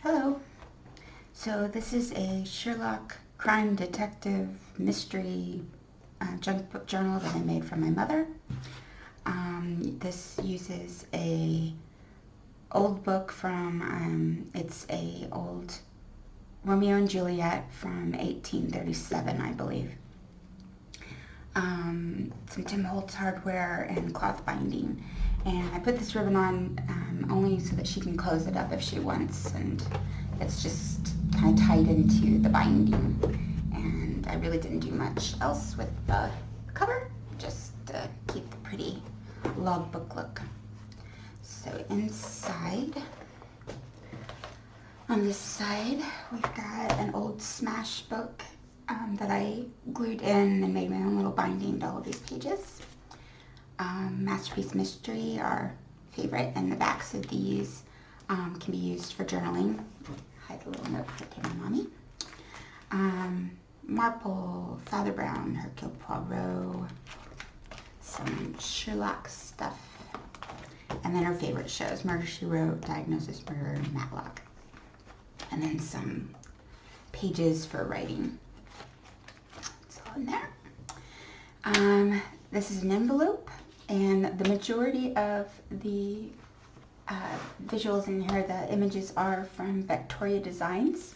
Hello. So this is a Sherlock crime detective mystery junk book journal that I made for my mother. This uses a old book from, it's a old Romeo and Juliet from 1837, I believe. Some Tim Holtz hardware and cloth binding. And I put this ribbon on only so that she can close it up if she wants, and it's just kind of tied into the binding. And I really didn't do much else with the cover, just to keep the pretty logbook look. So inside, on this side, we've got an old smash book that I glued in and made my own little binding to all of these pages. Masterpiece Mystery, our favorite, and the backs of these can be used for journaling. Hide a little note for my mommy. Marple, Father Brown, Hercule Poirot, some Sherlock stuff, and then our favorite shows, Murder, She Wrote, Diagnosis Murder, Matlock, and then some pages for writing. It's all in there. This is an envelope, and the majority of the visuals in here, the images are from Vectoria Designs.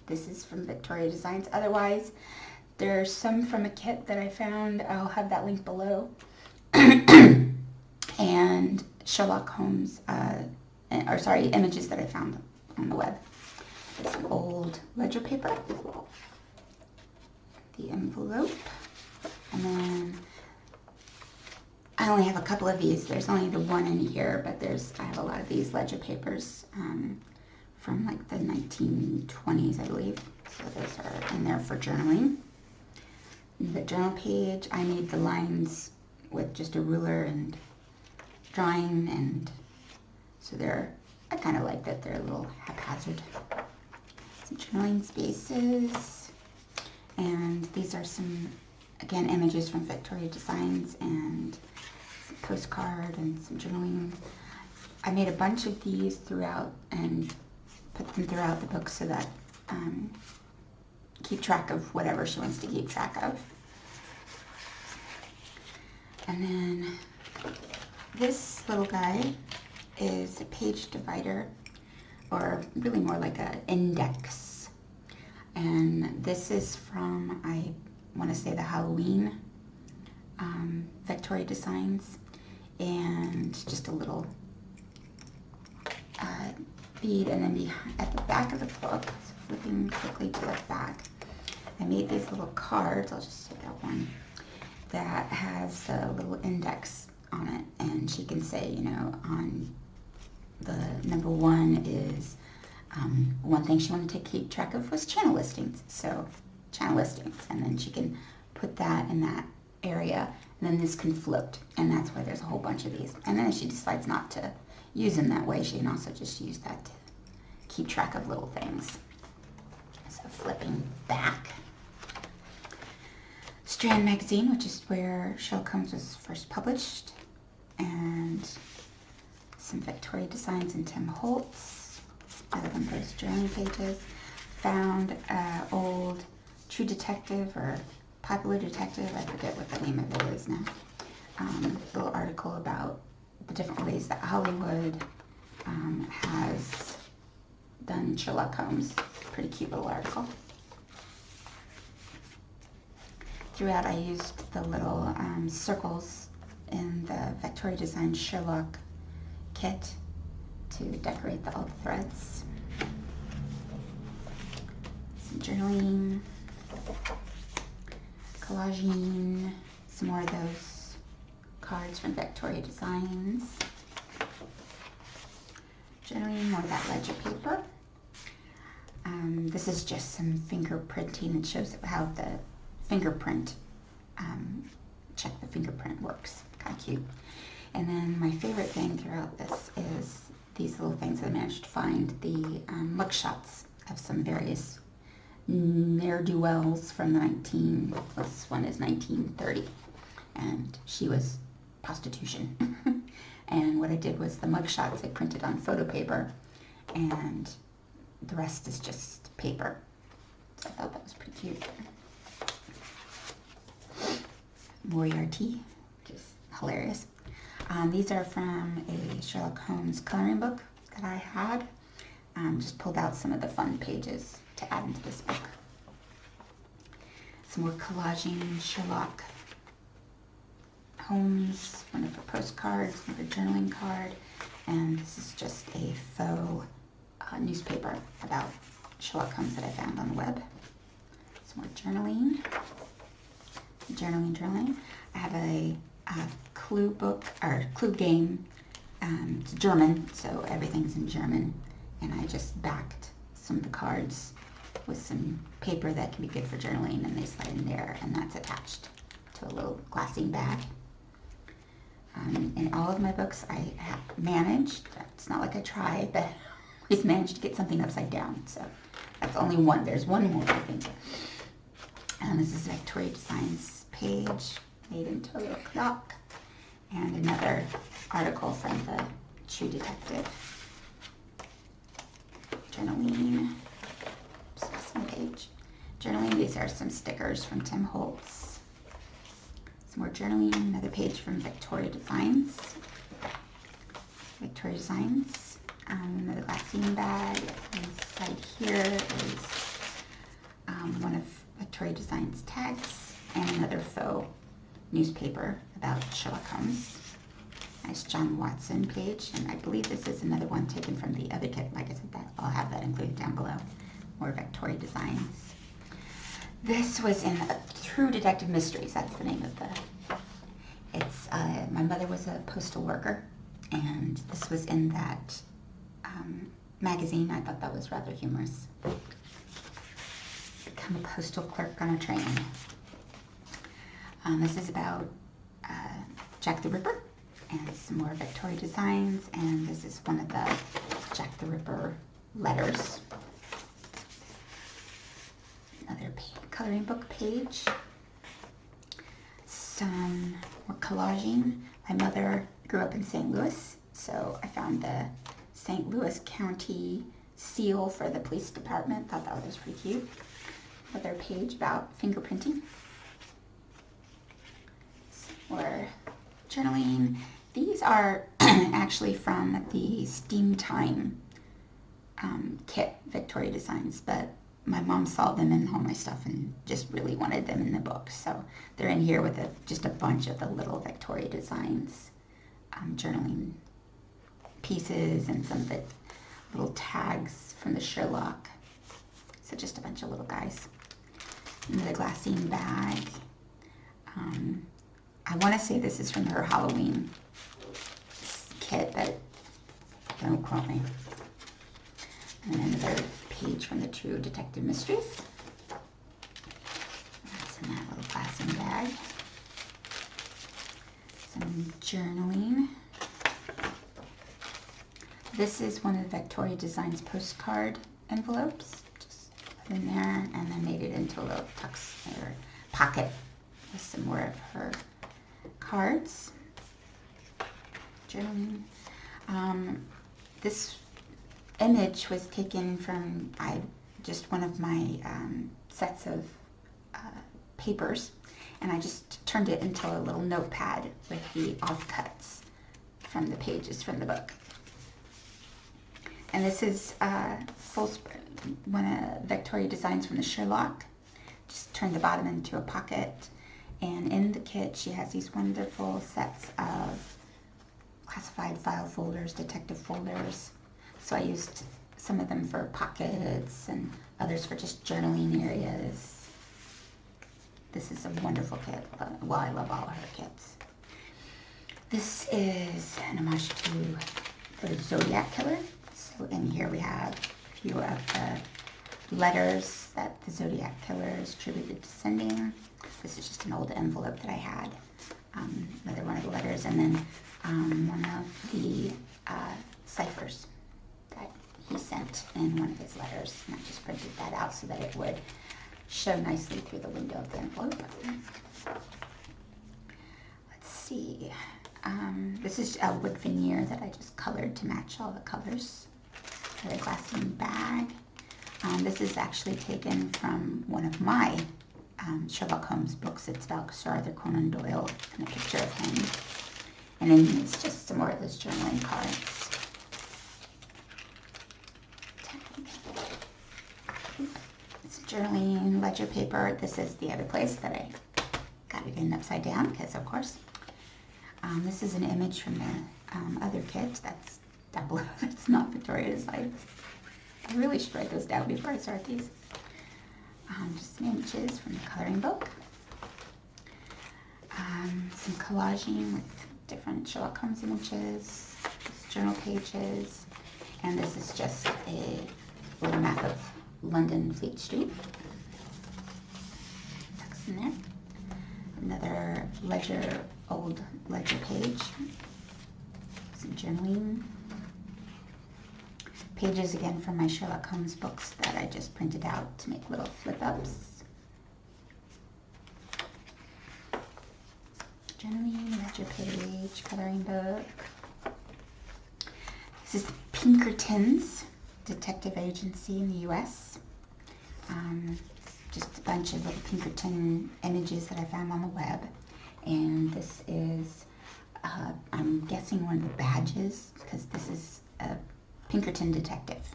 This is from Vectoria Designs. Otherwise, there's some from a kit that I found. I'll have that link below. And Sherlock Holmes, images that I found on the web. Some old ledger paper, the envelope, and then I only have a couple of these. There's only the one in here, but I have a lot of these ledger papers from like the 1920s, I believe. So those are in there for journaling. The journal page, I made the lines with just a ruler and drawing, and so I kind of like that they're a little haphazard. Some journaling spaces, and these are some, again, images from Vectoria Designs and some postcard and some journaling. I made a bunch of these throughout and put them throughout the book so that keep track of whatever she wants to keep track of. And then this little guy is a page divider, or really more like an index. And this is from, I want to say, the Halloween Vectoria Designs, and just a little bead. And then at the back of the book, so flipping quickly to the back, I made these little cards. I'll just take out one that has a little index on it, and she can say, on the number one is one thing she wanted to keep track of was channel listings. So channel listings, and then she can put that in that area, and then this can float, and that's why there's a whole bunch of these. And then if she decides not to use them that way, she can also just use that to keep track of little things. So flipping back, Strand magazine, which is where Sherlock Holmes was first published, and some Vectoria Designs and Tim Holtz, other than those journaling pages. Found an old True Detective or Popular Detective, I forget what the name of it is now, little article about the different ways that Hollywood has done Sherlock Holmes. Pretty cute little article. Throughout, I used the little circles in the Vectoria Designs Sherlock kit to decorate all the threads. Some journaling, collaging, some more of those cards from Vectoria Designs. Journaling, more of that ledger paper. This is just some fingerprinting that shows how the fingerprint, check the fingerprint works. Kind of cute. And then my favorite thing throughout this is these little things I managed to find, the mugshots of some various ne'er-do-wells from this one is 1930, and she was prostitution. And what I did was the mugshots I printed on photo paper and the rest is just paper. So I thought that was pretty cute. Moriarty, which is hilarious. These are from a Sherlock Holmes coloring book that I had. Just pulled out some of the fun pages to add into this book. Some more collaging Sherlock Holmes, one of her postcards, another journaling card, and this is just a faux newspaper about Sherlock Holmes that I found on the web. Some more journaling. Journaling. I have a clue book, or clue game. It's German, so everything's in German. And I just backed some of the cards with some paper that can be good for journaling, and they slide in there, and that's attached to a little glassine bag. In all of my books, I have managed, it's not like I tried, but I always managed to get something upside down. So that's only one. There's one more, I think. This is Vectoria Designs page made into a little clock, and another article from the True Detective. Journaling. Some page. Journaling. These are some stickers from Tim Holtz. Some more journaling. Another page from Vectoria Designs. Vectoria Designs. Another glassine bag. Inside here is one of Vectoria Designs tags, and another faux newspaper about Sherlock Holmes. Nice John Watson page, and I believe this is another one taken from the other kit. Like I said, I'll have that included down below. More Vectoria Designs. This was in True Detective Mysteries. That's the name of the. It's my mother was a postal worker, and this was in that magazine. I thought that was rather humorous. Become a postal clerk on a train. This is about Jack the Ripper, and some more Vectoria Designs, and this is one of the Jack the Ripper letters. Another coloring book page. Some more collaging. My mother grew up in St. Louis, so I found the St. Louis County seal for the police department. Thought that was pretty cute. Another page about fingerprinting. Or journaling. These are actually from the Steam Time kit, Vectoria Designs, but my mom saw them in all my stuff and just really wanted them in the book. So they're in here with just a bunch of the little Vectoria Designs journaling pieces and some of the little tags from the Sherlock. So just a bunch of little guys. Another glassine bag. I want to say this is from her Halloween kit, but don't quote me. And another page from the True Detective Mysteries. That's in that little glassine bag. Some journaling. This is one of the Vectoria Designs postcard envelopes. Just put in there, and then made it into a little or pocket with some more of her cards. Journaling. This image was taken from just one of my sets of papers, and I just turned it into a little notepad with the offcuts from the pages from the book. And this is one of Vectoria Designs from the Sherlock. Just turned the bottom into a pocket. And in the kit, she has these wonderful sets of classified file folders, detective folders. So I used some of them for pockets and others for just journaling areas. This is a wonderful kit. Well, I love all of her kits. This is an homage to the Zodiac killer. So in here we have a few of the letters that the Zodiac killer is attributed to sending. This is just an old envelope that I had. Another one of the letters, and then one of the ciphers that he sent in one of his letters. And I just printed that out so that it would show nicely through the window of the envelope. Let's see. This is a wood veneer that I just colored to match all the colors. Another glassine bag. This is actually taken from one of my Sherlock Holmes books. It's about Sir Arthur Conan Doyle and a picture of him. And then it's just some more of those journaling cards. It's journaling ledger paper. This is the other place that I got it in upside down, because of course. This is an image from the other kit. That's down below. That's not Vectoria Designs. I really should write those down before I start these. Just some images from the coloring book. Some collaging with different Sherlock Holmes images, journal pages, and this is just a little map of London Fleet Street. Tucks in there. Another old ledger page. Some journaling. Pages again from my Sherlock Holmes books that I just printed out to make little flip-ups. Journaling, ledger page, coloring book. This is Pinkerton's Detective Agency in the U.S. Just a bunch of little Pinkerton images that I found on the web. And this is, I'm guessing, one of the badges, because this is a Pinkerton detective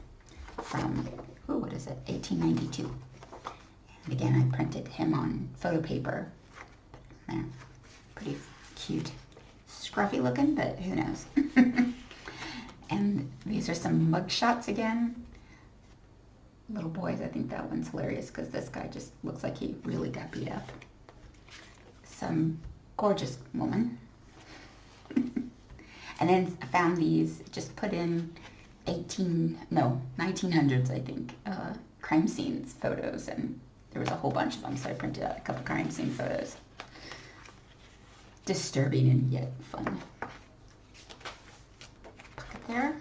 from, what is it, 1892. And again, I printed him on photo paper. There, pretty cute. Scruffy looking, but who knows. And these are some mug shots again. Little boys, I think that one's hilarious because this guy just looks like he really got beat up. Some gorgeous woman. And then I found these, just put in 1900s, I think, crime scenes photos, and there was a whole bunch of them, so I printed out a couple crime scene photos. Disturbing and yet fun. Pocket there.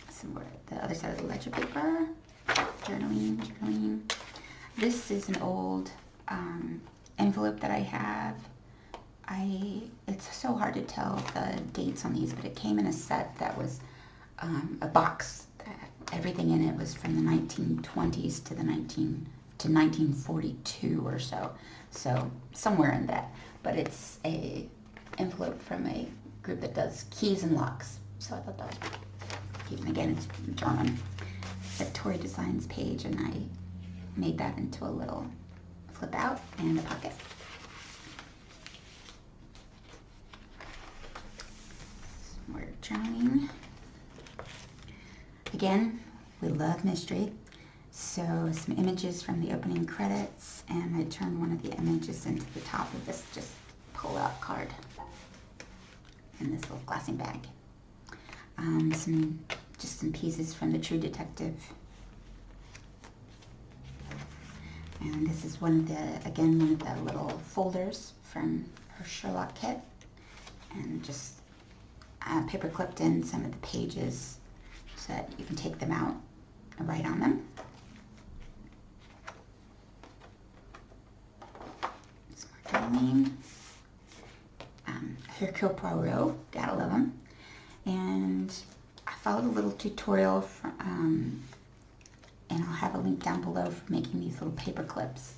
Some more at the other side of the ledger paper. Journaling. This is an old envelope that I have. It's so hard to tell the dates on these, but it came in a set that was a box that everything in it was from the 1920s to 1942 or so. So somewhere in that. But it's a envelope from a group that does keys and locks. So I thought that was cute. And again, it's German. Vectoria Designs page, and I made that into a little flip out and a pocket. Some more journaling. Again, we love mystery. So some images from the opening credits, and I turned one of the images into the top of this just pull-out card in this little glassine bag. Some pieces from the True Detective. And this is one of the little folders from her Sherlock kit. And just paper clipped in some of the pages so that you can take them out and write on them. Some more journaling. Hercule Poirot, gotta love him. And I followed a little tutorial and I'll have a link down below for making these little paper clips.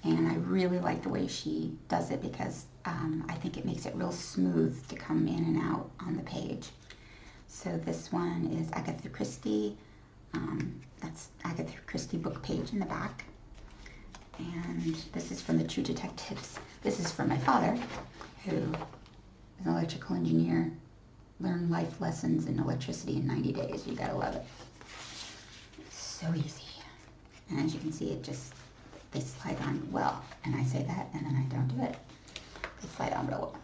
And I really like the way she does it because I think it makes it real smooth to come in and out on the page. So this one is Agatha Christie. That's Agatha Christie book page in the back. And this is from the True Detectives. This is from my father, who is an electrical engineer. Learn life lessons in electricity in 90 days. You gotta love it. So easy. And as you can see, they slide on well. And I say that, and then I don't do it. They slide on real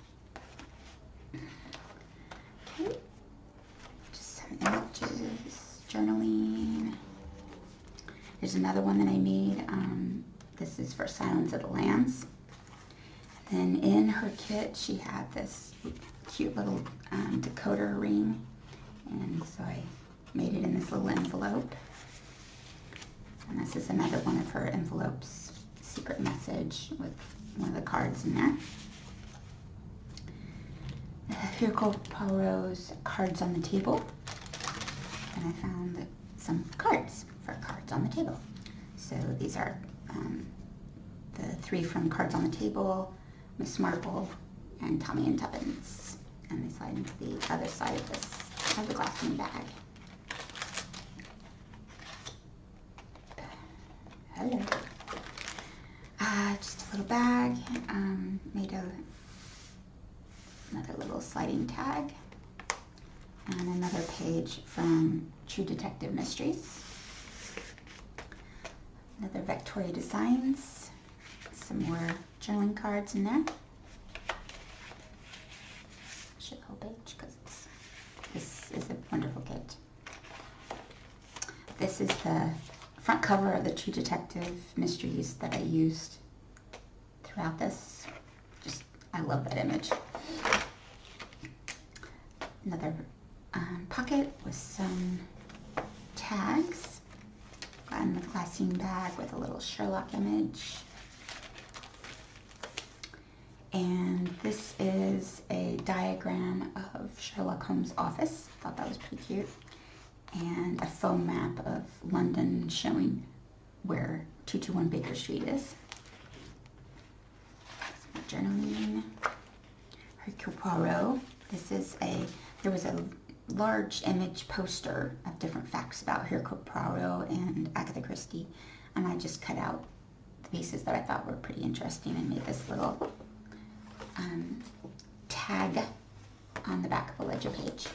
well. Okay. Just some images, journaling. Here's another one that I made. This is for Silence of the Lambs. Then in her kit, she had this cute little decoder ring, and so I made it in this little envelope. And this is another one of her envelopes, secret message with one of the cards in there. Hercule Poirot's cards on the table, and I found some cards for Cards on the Table. So these are the 3 from Cards on the Table, Miss Marple, and Tommy and Tuppence. And they slide into the other side of this, of the glassine bag. Hello. Just a little bag, made another little sliding tag, and another page from True Detective Mysteries. Another Vectoria Designs, some more journaling cards in there. Show the whole page because this is a wonderful kit. This is the front cover of the True Detective Mysteries that I used throughout this. Just, I love that image. Another pocket with some tags. And the glassine bag with a little Sherlock image. And this is a diagram of Sherlock Holmes' office. Thought that was pretty cute. And a foam map of London showing where 221 Baker Street is. Some journaling. Hercule Poirot. This is there was a large image poster of different facts about Hercule Poirot and Agatha Christie, and I just cut out the pieces that I thought were pretty interesting and made this little tag on the back of the ledger page.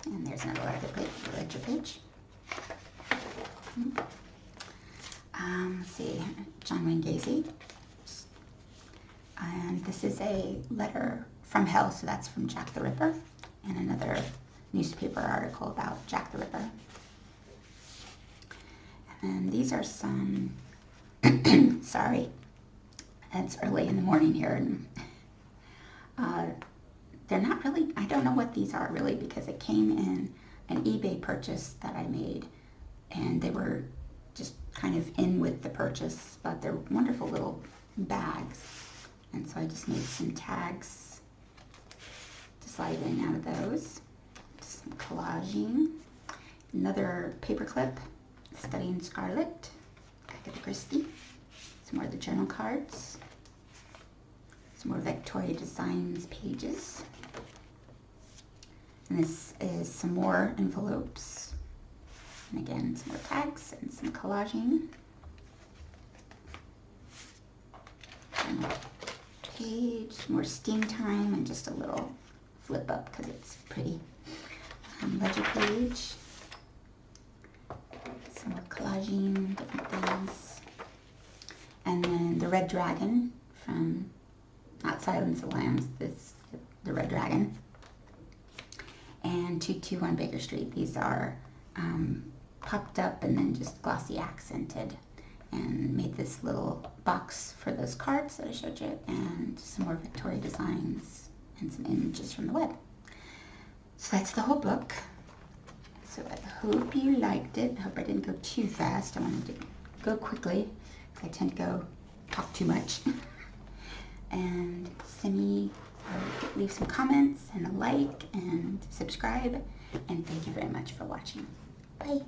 And there's another ledger page. Let's see, John Wayne Gacy. And this is a letter from hell, so that's from Jack the Ripper. And another newspaper article about Jack the Ripper. And these are some, sorry, it's early in the morning here, and they're not really, I don't know what these are really, because it came in an eBay purchase that I made, and they were just kind of in with the purchase, but they're wonderful little bags. And so I just made some tags to slide in out of those. Some collaging. Another paper clip, Studying Scarlet, Agatha Christie. Some more of the journal cards. Some more Vectoria Designs pages. And this is some more envelopes. And again, some more tags and some collaging. And page, more steam time, and just a little flip up because it's pretty. Ledger page. Some more collaging, different things. And then the Red Dragon from, not Silence of the Lambs, this the Red Dragon. And 221 Baker Street. These are popped up and then just glossy accented. And made this little box for those cards that I showed you, and some more Vectoria Designs and some images from the web. So that's the whole book. So I hope you liked it. I hope I didn't go too fast. I wanted to go quickly. I tend to talk too much. And leave some comments and a like and subscribe. And thank you very much for watching. Bye.